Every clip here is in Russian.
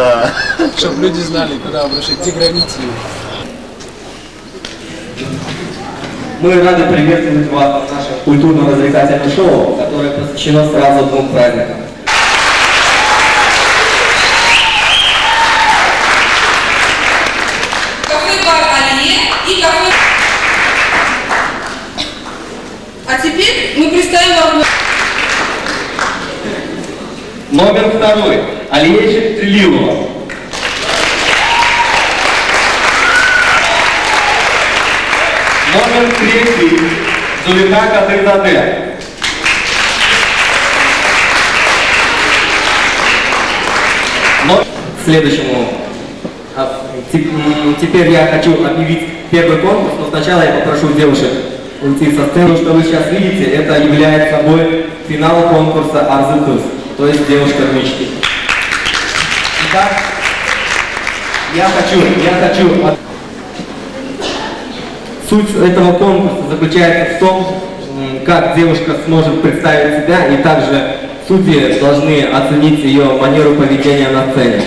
Да. Чтобы люди знали, куда обращать, где границы. Мы рады приветствовать вас в нашем культурно-развлекательном шоу, которое посвящено сразу двум праздникам. Кафе-бар Алие и кафе... А теперь мы представим вам... Номер второй. Алия Трилилова. Номер третий. Зулиха Кадырзаде. К следующему. Теперь я хочу объявить первый конкурс, но сначала я попрошу девушек уйти со сцены. Что вы сейчас видите, это является собой финал конкурса «Арзы-Туз», то есть девушка мечты. Итак, я хочу... Суть этого конкурса заключается в том, как девушка сможет представить себя, и также судьи должны оценить ее манеру поведения на сцене.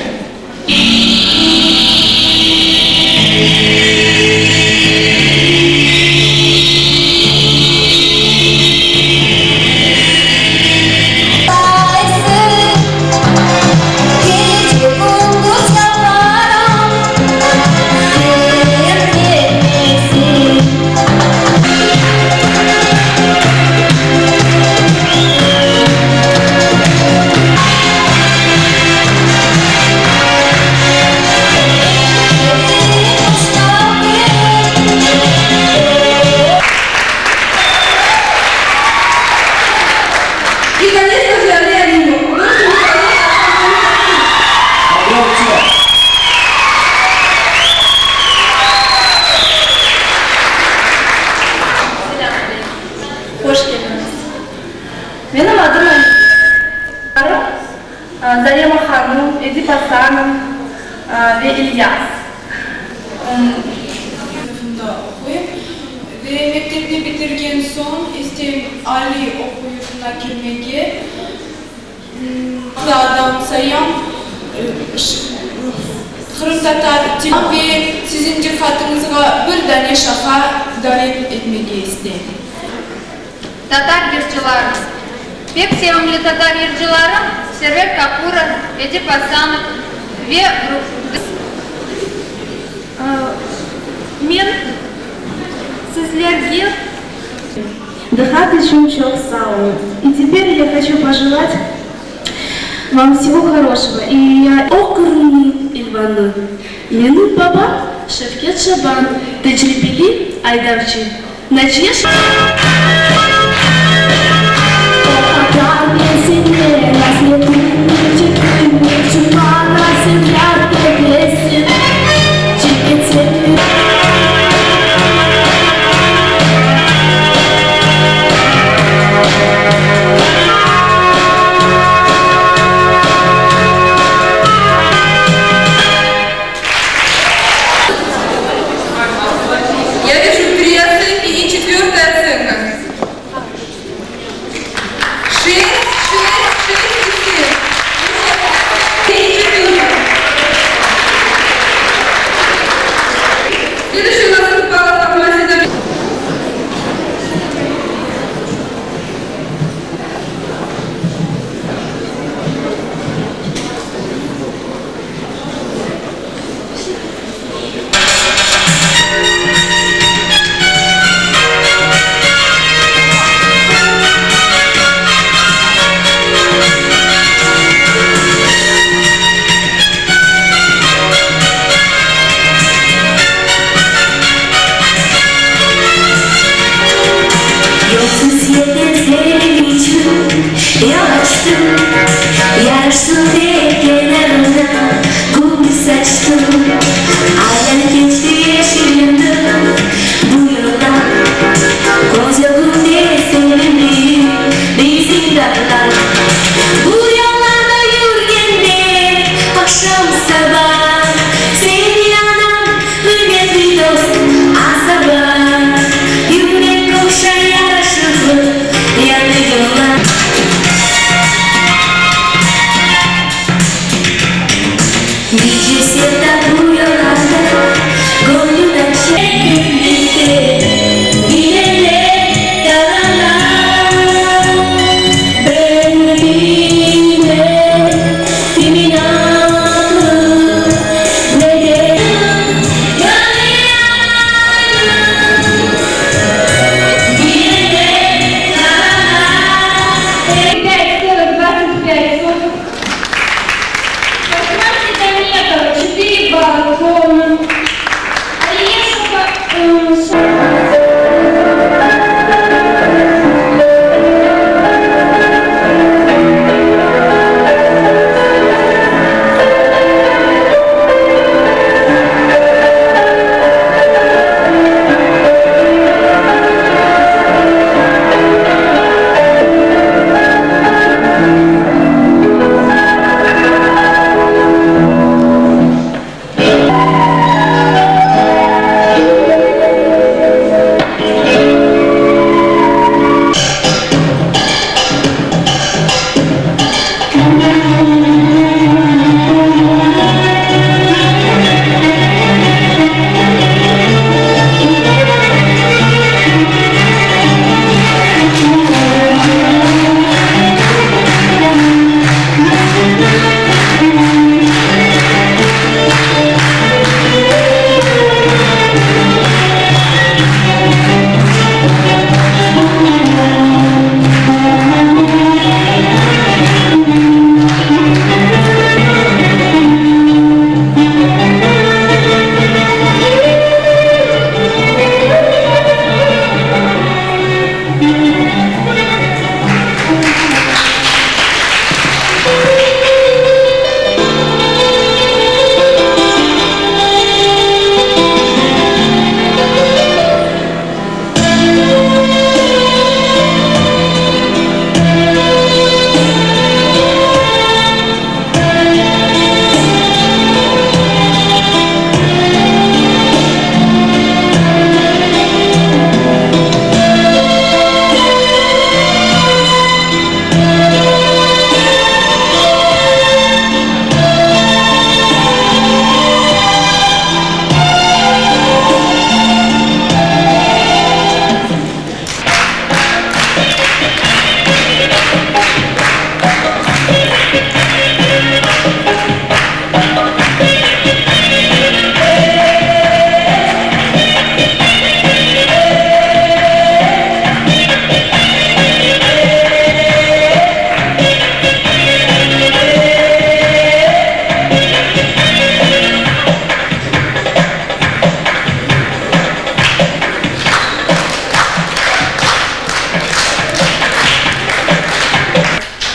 Benim adım Zarema Hanım, Edip Hasan'ım ve İlyas. Sınıfında okuyup ve mektebini bitirgen son isteğim Ali okuyuşuna girmegi. Adam sayam Kırım Tatar ve sizin cihatınızga bir tane şaka davet etmegi isteğim. Татар ержыларымыз. Пек севімлі татар ержыларым Сервер Капуров, Эдип Асанов, ве Мен sizlerге дыхать очень сау. И теперь я хочу пожелать вам всего хорошего. И я окрыли Ильвану. Менің баба Шевкет Шабан, тәжірибелі айдавчы. Нәтижесі Я вижу 3 оценки и 4-я оценка.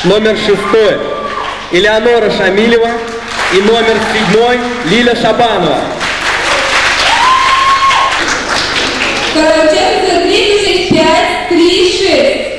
номер 6 Элеонора Шамилева и номер 7 Лиля Шабанова. Караученко 35, 36.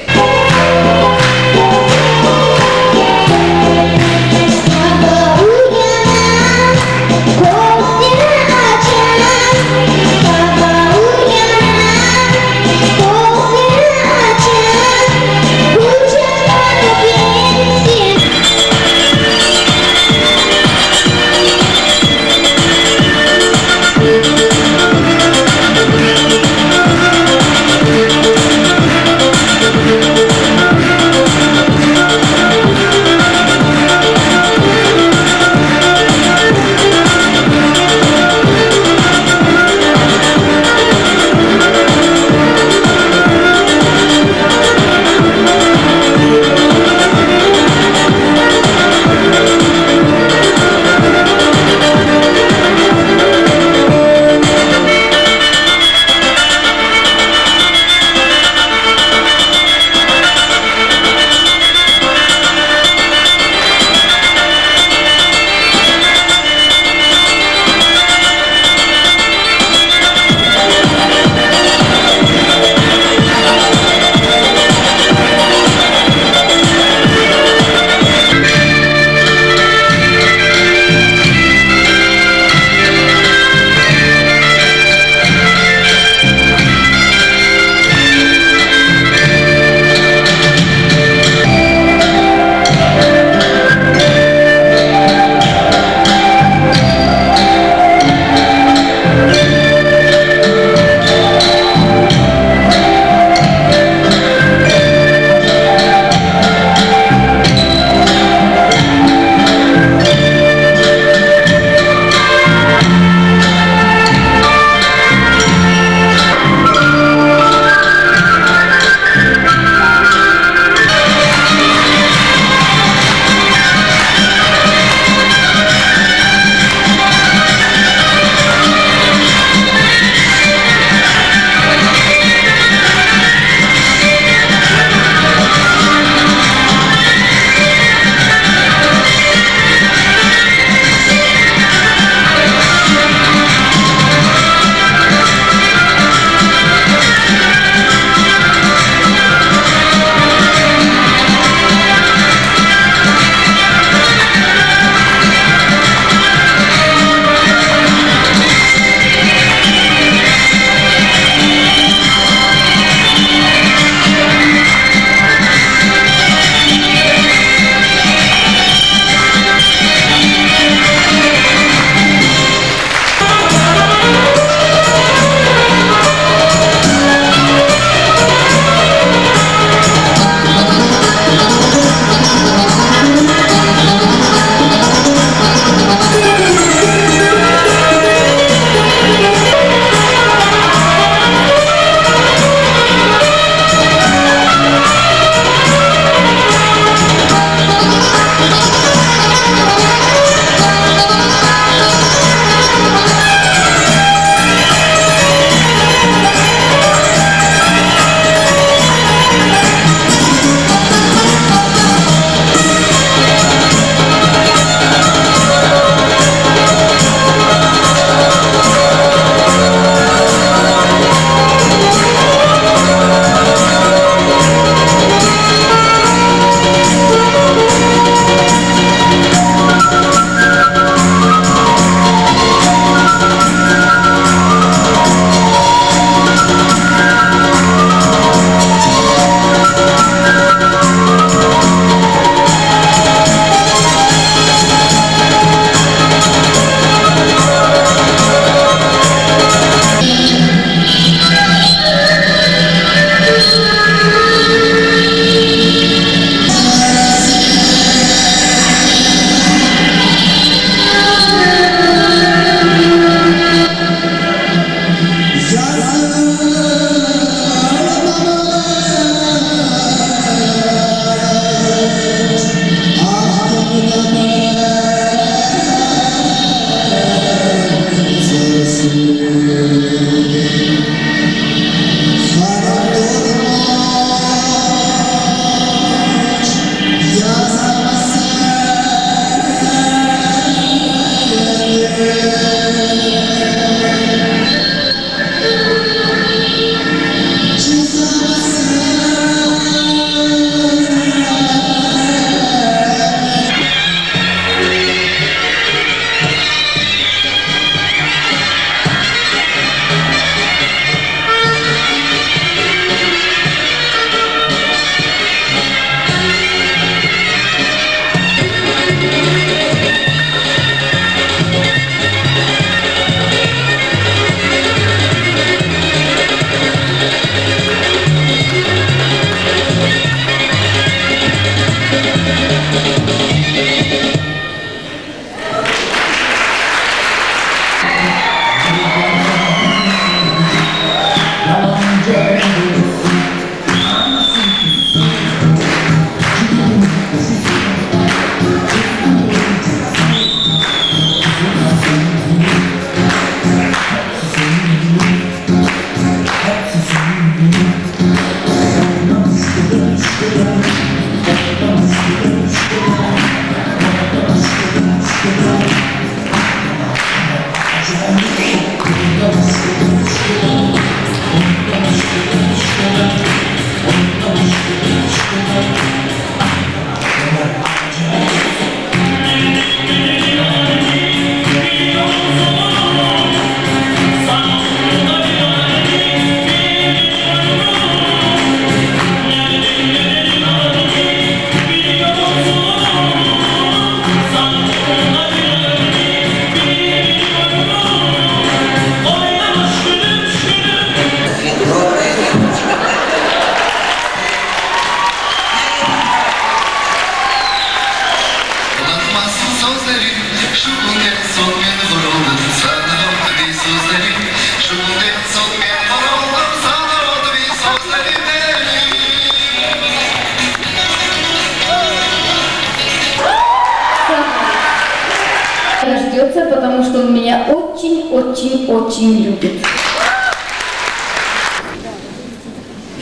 Ждется, потому что он меня очень-очень-очень любит.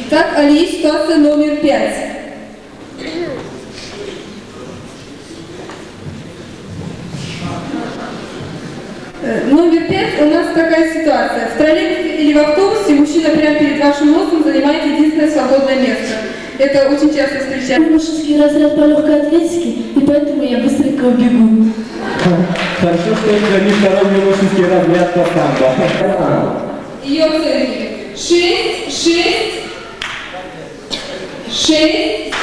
Итак, Али, ситуация номер 5. Номер 5 у нас такая ситуация. В троллейбусе или в автобусе мужчина прямо перед вашим носом занимает единственное свободное место. Это очень часто встречается. Мужский разряд по легкой атлетике, и поэтому я быстренько убегу. Хорошо, что это не второй юношеский разряд по самбо. Ее оценки. 6, 6, 6.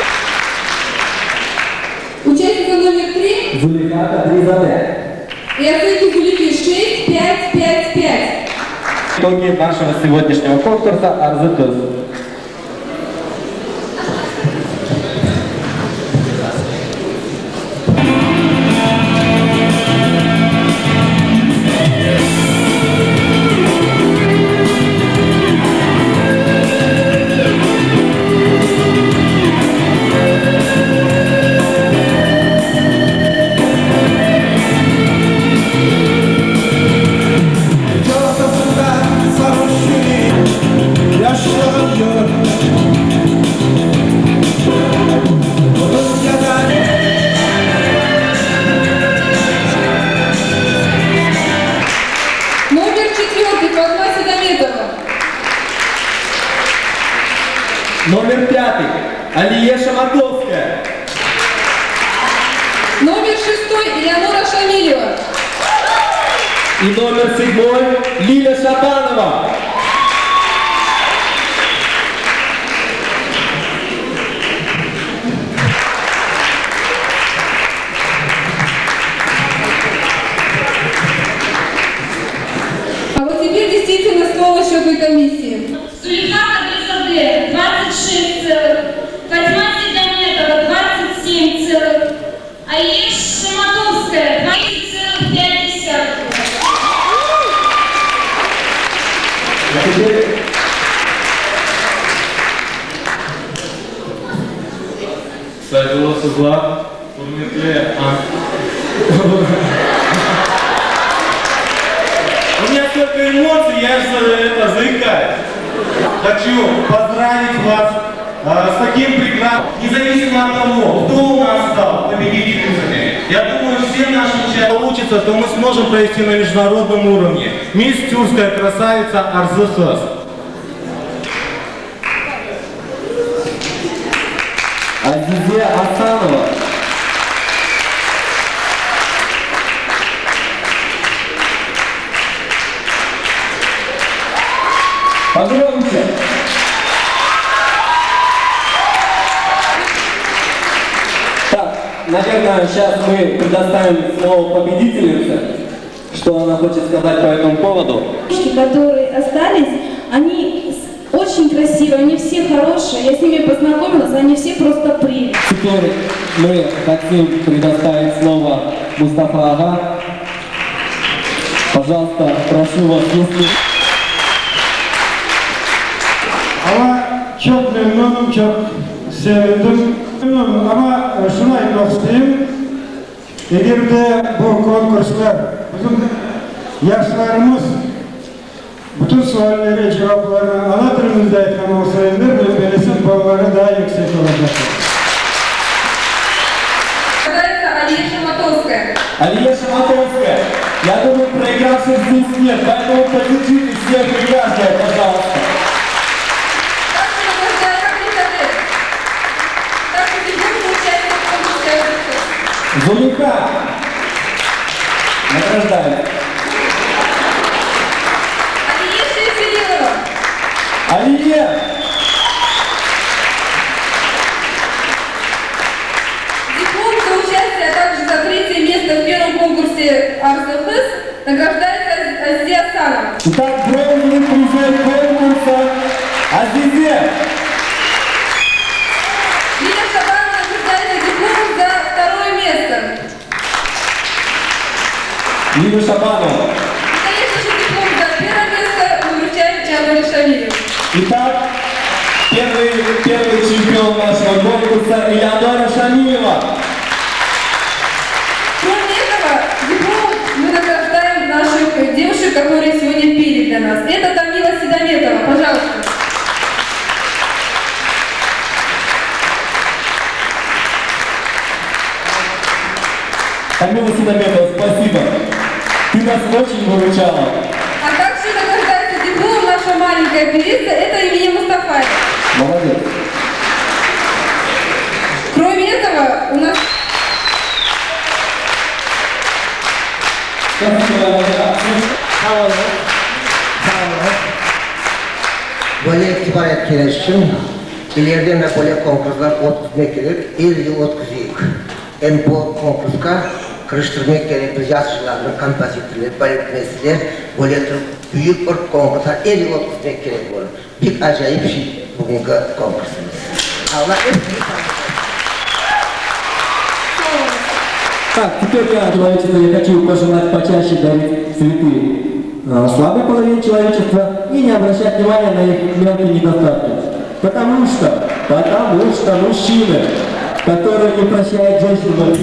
Участница номер 3. Зулейха Кадризаде. И оценки Зулейхи 6, 5, 5, 5. Итоги нашего сегодняшнего конкурса «Арзы Кыз». Номер 4. Фатма Седометова. Номер 5. Алия Шаматовская. Номер 6. Элеонора Шамилева. И номер 7. Лиля Шабанова. А вот теперь действительно слово счетной комиссии. Зулейха Кадризаде 26 целых, Фатма Седометова 27 целых, Алия Шаматовская 20,5. А теперь... Садила сызла, құрметлі У меня столько эмоций, я же это заикаюсь. Хочу поздравить вас с таким прекрасным, независимо от того, кто у нас стал победителями. Я думаю, все наши участники получится, то мы сможем провести на международном уровне. Мисс Тюркская красавица Арзы Кыз. Азизе Асанова. Погромче. Так, наверное, сейчас мы предоставим слово победительнице, что она хочет сказать по этому поводу. Девушки, которые остались, они очень красивые, они все хорошие. Я с ними познакомилась, они все просто прелесть. Теперь мы хотим предоставить слово Мустафа Ага. Пожалуйста, прошу вас, если... Ama çok memnunum, çok sevindim. Memnunum ama şunu ayırmak isteyeyim. Eğer de bu konkurslar bizim yaşlarımız bütün soruları, cevaplarını ana dilimizde etken olsaydı böylesi puanları daha yüksek olacaktır. Алия Шаматовская. Алия Шаматовская, я думаю, проигравших здесь нет, поэтому поддержите всех прекрасных, пожалуйста. Зулейха. Награждаем. Алия Шейфелилова. Алия. Диплом за участие, а также за 3-е место в первом конкурсе Арзы Кыз награждается Азия Асанова. Итак, бронзовый призер конкурса Азизе. Лиля Шабанова награждается дипломом за 2-е место. Лида Шабанова. Конечно же, диплом за первое место мы вручаем Джамалу Шамилю. Итак, первый чемпион нашего конкурса Элеонора Шамилова. Кроме этого, диплом мы награждаем наших девушек, которые сегодня пели для нас. Это Тамила Седометова, пожалуйста. Тамила Седометова, спасибо. Ты нас очень выручала. А также награждается диплом наша маленькая певица, это Эмилия Мустафаева. Молодец. Кроме этого, у нас... Böyle ibaret kireçsin, ileride ne böyle konkurslar o'tkazmak kerak, 50 yil o'tkazaylik. Endi bu konkursga kirishtirmak kerak biz yaxshilarni, kompozitorlar, baletmeysterlar, böyle büyük bir konkurslar 50 yil o'tkazmak kerak bo'ladi. Pek ajoyib şey bugungi konkursimiz. Allah hepsini Так, теперь я, человечество, я хочу пожелать почаще дарить цветы слабой половине человечества и не обращать внимания на их мелкие недостатки. Потому что мужчина, который не прощает женщину,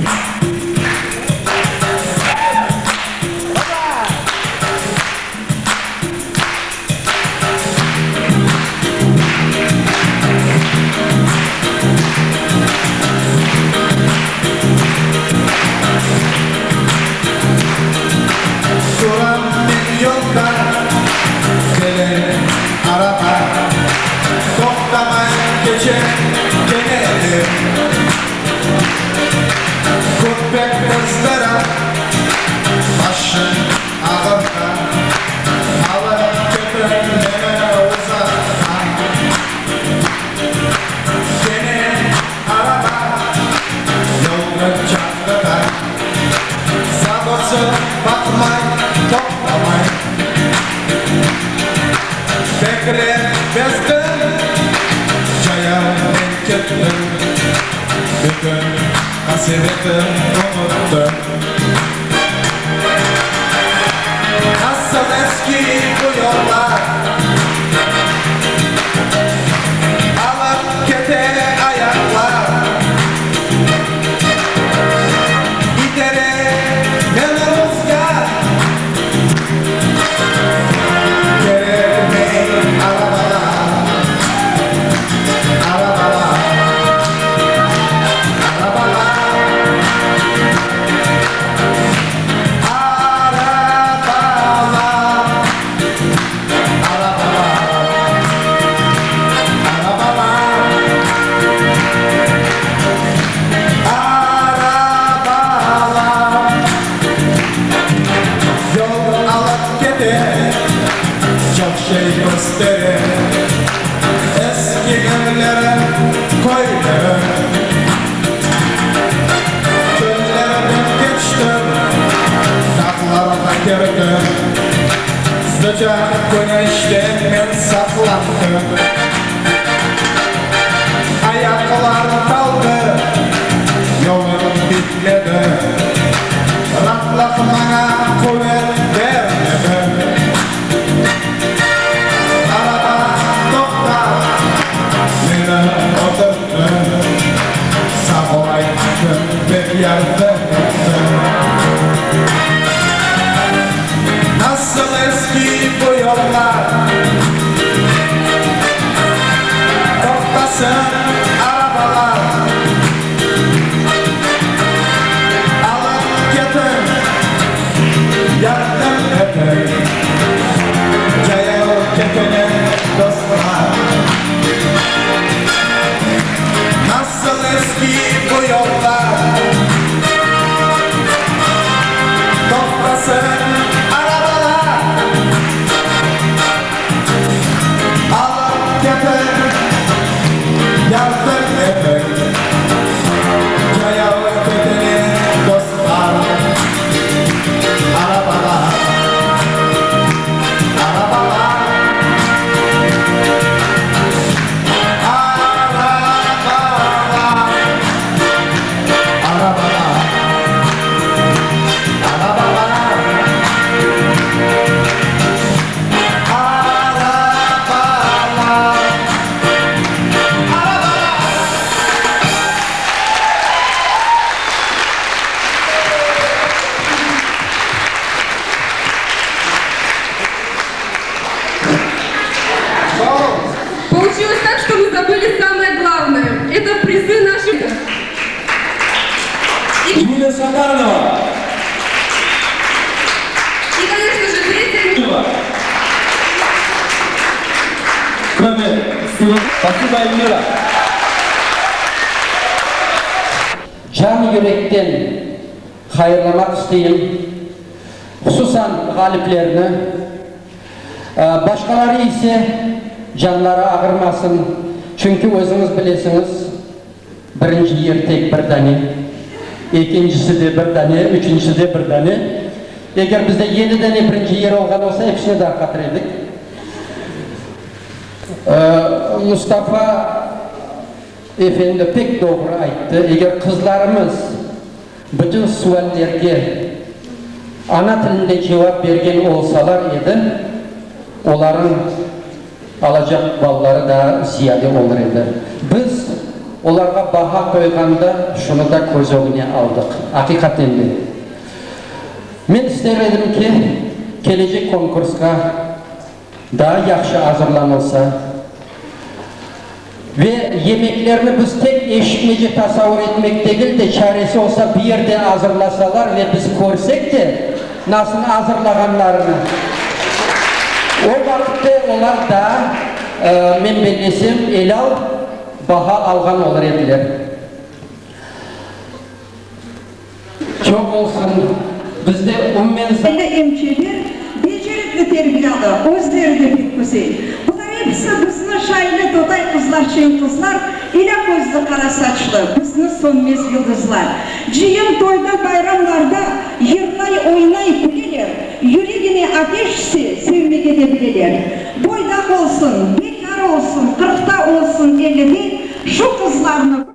Nasıl eski bu yollar, alıp kete ayaklar, giderek yanımızda, gerekmeyin arabalar, arabalar, arabalar. Eski günlere koylarım, çöllerden geçtim, dağlara girdim, sıcak güneşte ben saklandım. Ayaklar kaldı, yolum bitmedi, rahatlık bana kuvvet vermedi. Nasıl eski bu yollar, toplasın arabalar, alın getir, yardım edin, cayal ketene dostlar. Nasıl eski bu yollar, toplasın arabalar, alın getir, yardım edin, cayal ketene dostlar. Arabalar, arabalar, arabalar, Саганова. И, конечно же, третье. Спасибо, Эльмира. Can yürekten hayırlamak isteyeyim. Hususan galiplerini. Başkaları ise canları ağırmasın. Çünkü özünüz bilesiniz, birinci yer tek bir tane, ikincisi de bir tane, üçüncüsü de bir tane. Eğer bizde 7 tane birinci yer olgan olsa hepsine de katır edik. Mustafa Efendi pek doğru aytdı. Eğer kızlarımız bütün suallerge ana tilinde cevap bergen olsalar edi, onların alacak balları da ziyade olur edi. Biz onlara baha koyganda şunu da göz önüne aldık. Hakikaten de. Men ister edim ki gelecek konkurska daha yaxşı hazırlanılsa ve yemeklerini biz tek eşitmece tasavvur etmek değil de çaresi olsa bir yerde hazırlasalar ve biz görsek de nasıl hazırlaganlarını o vakitte onlar da men belesem elal baha algan olur ediler. Çok olsun bizde ummen emçiler becerikli terbiyalı, özleri de pek güzel. Bunlar hepsi bizni şairli dotay kızlar, çeyin kızlar, ile gözlü kara saçlı, bizni sönmez yıldızlar. Ciyim toyda bayramlarda yırlay oynay güleler, yüreğine ateşsi sevmek edebilirler. Boydak olsun, bekar olsun, 40'ta olsun 50'de şu kızlarını